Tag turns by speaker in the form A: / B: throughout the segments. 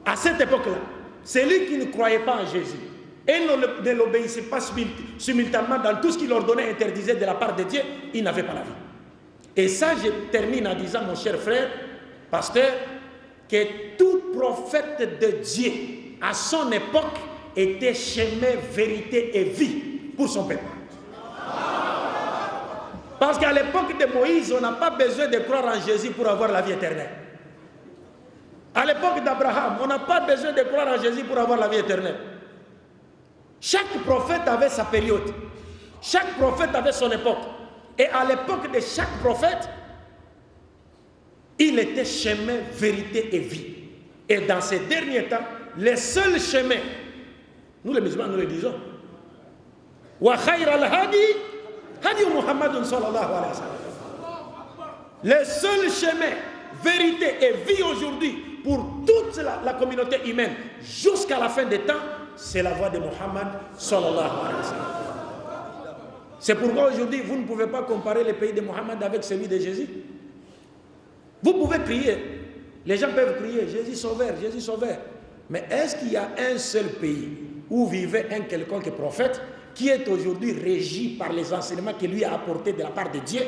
A: À cette époque-là, celui qui ne croyait pas en Jésus et ne l'obéissait pas simultanément dans tout ce qu'il ordonnait, interdisait de la part de Dieu, il n'avait pas la vie. Et ça, je termine en disant, mon cher frère, pasteur, que tout prophète de Dieu, à son époque, était chemin, vérité et vie pour son peuple. Parce qu'à l'époque de Moïse, on n'a pas besoin de croire en Jésus pour avoir la vie éternelle. À l'époque d'Abraham, on n'a pas besoin de croire en Jésus pour avoir la vie éternelle. Chaque prophète avait sa période. Chaque prophète avait son époque. Et à l'époque de chaque prophète, il était chemin, vérité et vie. Et dans ces derniers temps, les seuls chemins, nous les musulmans, nous le disons, wa khayra al-hadi, hadi Muhammadun sallallahu alayhi wa sallam. Le seul chemin, vérité et vie aujourd'hui pour toute la communauté humaine jusqu'à la fin des temps, c'est la voie de Muhammad sallallahu alayhi wa sallam. C'est pourquoi aujourd'hui, vous ne pouvez pas comparer le pays de Muhammad avec celui de Jésus. Vous pouvez crier, les gens peuvent crier, Jésus sauveur, Jésus sauveur. Mais est-ce qu'il y a un seul pays où vivait un quelconque prophète qui est aujourd'hui régi par les enseignements qu'il lui a apportés de la part de Dieu?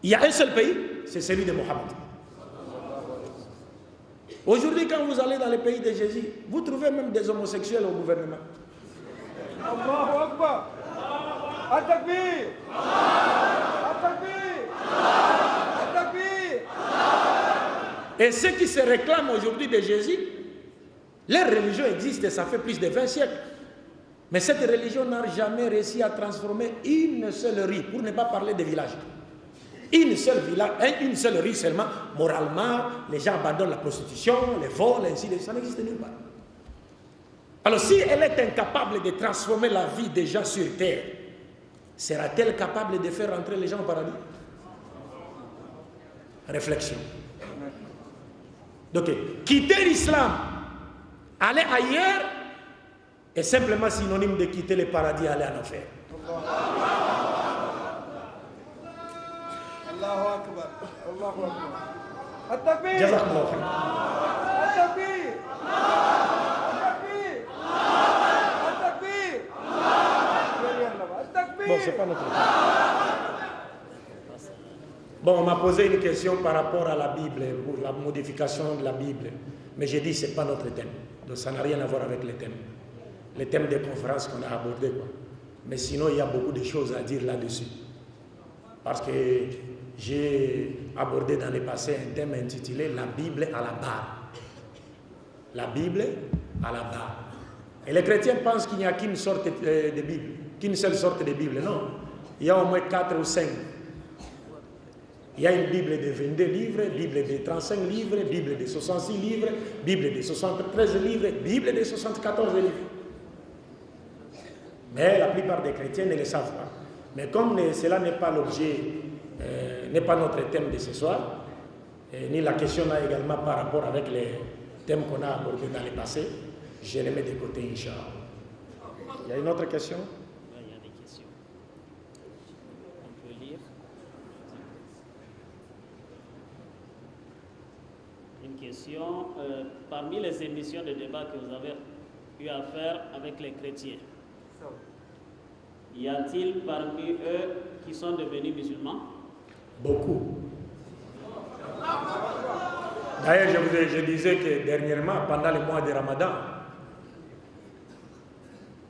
A: Il y a un seul pays, c'est celui de Mohammed. Aujourd'hui, quand vous allez dans les pays de Jésus, vous trouvez même des homosexuels au gouvernement.
B: Allahu Akbar. At-Takbir. At-Takbir. At-Takbir.
A: Et ceux qui se réclament aujourd'hui de Jésus, leur religion existe et ça fait plus de 20 siècles. Mais cette religion n'a jamais réussi à transformer une seule rue, pour ne pas parler de village. Une seule rue seulement, moralement, les gens abandonnent la prostitution, les vols, ainsi de suite, ça n'existe nulle part. Alors si elle est incapable de transformer la vie des gens sur terre, sera-t-elle capable de faire entrer les gens au paradis? Réflexion. Donc, quitter l'islam, aller ailleurs, est simplement synonyme de quitter le paradis et aller en enfer.
B: Allahu Akbar. Allahu Akbar. At-Takbir.
A: Jazakumullah khair.
B: At-Takbir. At-Takbir. At-Takbir.
A: Bon, c'est pas notre cas. Bon, on m'a posé une question par rapport à la Bible, pour la modification de la Bible. Mais j'ai dit que ce n'est pas notre thème. Donc ça n'a rien à voir avec les thèmes. Les thèmes des conférences qu'on a abordés. Mais sinon, il y a beaucoup de choses à dire là-dessus. Parce que j'ai abordé dans le passé un thème intitulé « La Bible à la barre ». La Bible à la barre. Et les chrétiens pensent qu'il n'y a qu'une sorte de Bible, qu'une seule sorte de Bible. Non, il y a au moins 4 ou 5. Il y a une Bible de 22 livres, Bible de 35 livres, Bible de 66 livres, Bible de 73 livres, Bible de 74 livres. Mais la plupart des chrétiens ne le savent pas. Mais comme cela n'est pas l'objet, n'est pas notre thème de ce soir, ni la question là également par rapport avec les thèmes qu'on a abordés dans le passé, je les mets de côté, Inch'Allah. Il y a une autre question?
C: Oui, il y a des questions. On peut lire. Une question. Parmi les émissions de débat que vous avez eu à faire avec les chrétiens, y a-t-il parmi eux qui sont devenus musulmans?
A: Beaucoup. D'ailleurs, je disais que dernièrement, pendant le mois de Ramadan,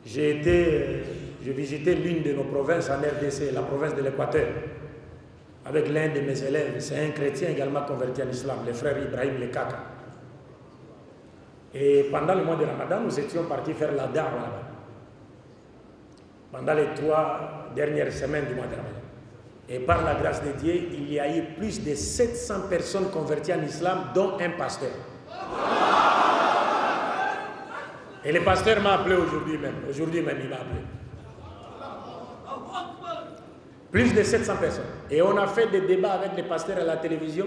A: je visitais l'une de nos provinces en RDC, la province de l'Équateur, avec l'un de mes élèves. C'est un chrétien également converti à l'islam, le frère Ibrahim Lekaka. Et pendant le mois de Ramadan, nous étions partis faire la da'wa là-bas. Pendant les 3 dernières semaines du mois de Ramadan. Et par la grâce de Dieu, il y a eu plus de 700 personnes converties en islam, dont un pasteur. Et le pasteur m'a appelé aujourd'hui même. Aujourd'hui même, il m'a appelé. Plus de 700 personnes. Et on a fait des débats avec les pasteurs à la télévision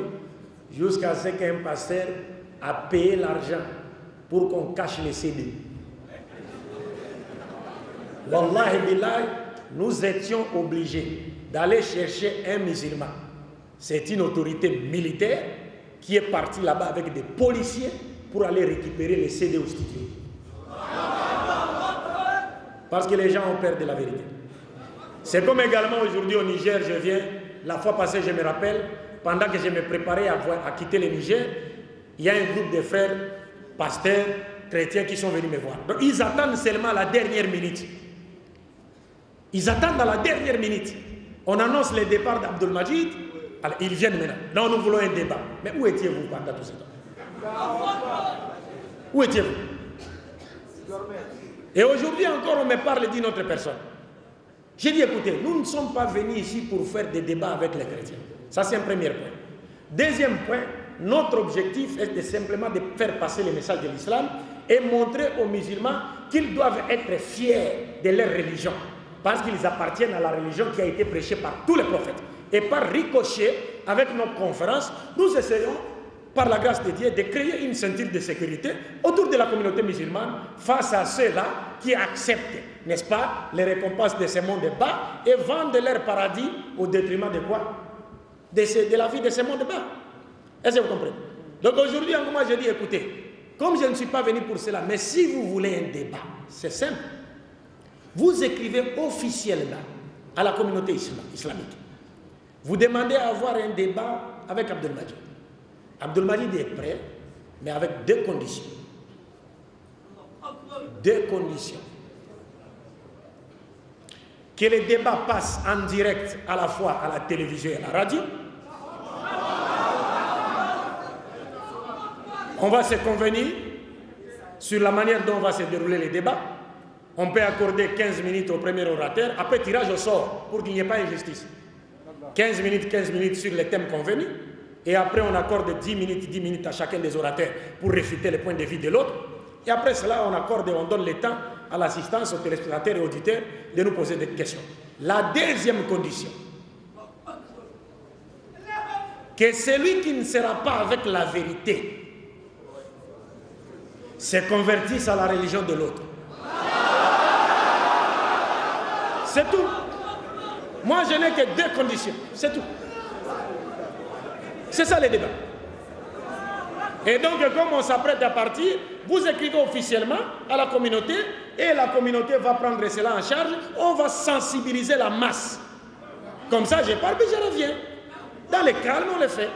A: jusqu'à ce qu'un pasteur a payé l'argent pour qu'on cache les CD. Wallahi billahi, nous étions obligés d'aller chercher un musulman. C'est une autorité militaire qui est partie là-bas avec des policiers pour aller récupérer les CD au studio. Parce que les gens ont peur de la vérité. C'est comme également aujourd'hui au Niger, je viens, la fois passée, je me rappelle, pendant que je me préparais à quitter le Niger, il y a un groupe de frères, pasteurs, chrétiens qui sont venus me voir. Donc ils attendent seulement la dernière minute. Ils attendent à la dernière minute. On annonce le départ d'Abdul Majid. Alors, ils viennent maintenant. Non, nous voulons un débat. Mais où étiez-vous pendant tout ce temps? Où étiez-vous? Et aujourd'hui encore, on me parle d'une autre personne. J'ai dit, écoutez, nous ne sommes pas venus ici pour faire des débats avec les chrétiens. Ça, c'est un premier point. Deuxième point, notre objectif est de simplement de faire passer le message de l'islam et montrer aux musulmans qu'ils doivent être fiers de leur religion. Parce qu'ils appartiennent à la religion qui a été prêchée par tous les prophètes. Et par ricochet, avec notre conférence, nous essayons, par la grâce de Dieu, de créer une ceinture de sécurité autour de la communauté musulmane face à ceux-là qui acceptent, n'est-ce pas, les récompenses de ce monde bas et vendent leur paradis au détriment de quoi? De la vie de ce monde bas. Est-ce que vous comprenez? Donc aujourd'hui, en moi, je dis, écoutez, comme je ne suis pas venu pour cela, mais si vous voulez un débat, c'est simple. Vous écrivez officiellement à la communauté islamique. Vous demandez à avoir un débat avec Abdul Majid. Abdul Majid est prêt, mais avec deux conditions. Deux conditions. Que le débat passe en direct à la fois à la télévision et à la radio. On va se convenir sur la manière dont va se dérouler les débats. On peut accorder 15 minutes au premier orateur, après tirage au sort, pour qu'il n'y ait pas d'injustice. 15 minutes sur les thèmes convenus, et après on accorde 10 minutes à chacun des orateurs pour réfuter le point de vue de l'autre. Et après cela, on accorde et on donne le temps à l'assistance, aux téléspectateurs et auditeurs de nous poser des questions. La deuxième condition, que celui qui ne sera pas avec la vérité se convertisse à la religion de l'autre. C'est tout. Moi, je n'ai que deux conditions. C'est tout. C'est ça le débat. Et donc, comme on s'apprête à partir, vous écrivez officiellement à la communauté et la communauté va prendre cela en charge. On va sensibiliser la masse. Comme ça, je parle, puis je reviens. Dans le calme, on le fait.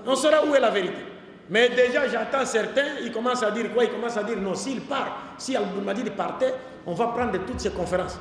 A: On saura où est la vérité. Mais déjà, j'attends certains, ils commencent à dire quoi? Ils commencent à dire non, s'il part, si Abdul Majid partait, on va prendre toutes ces conférences.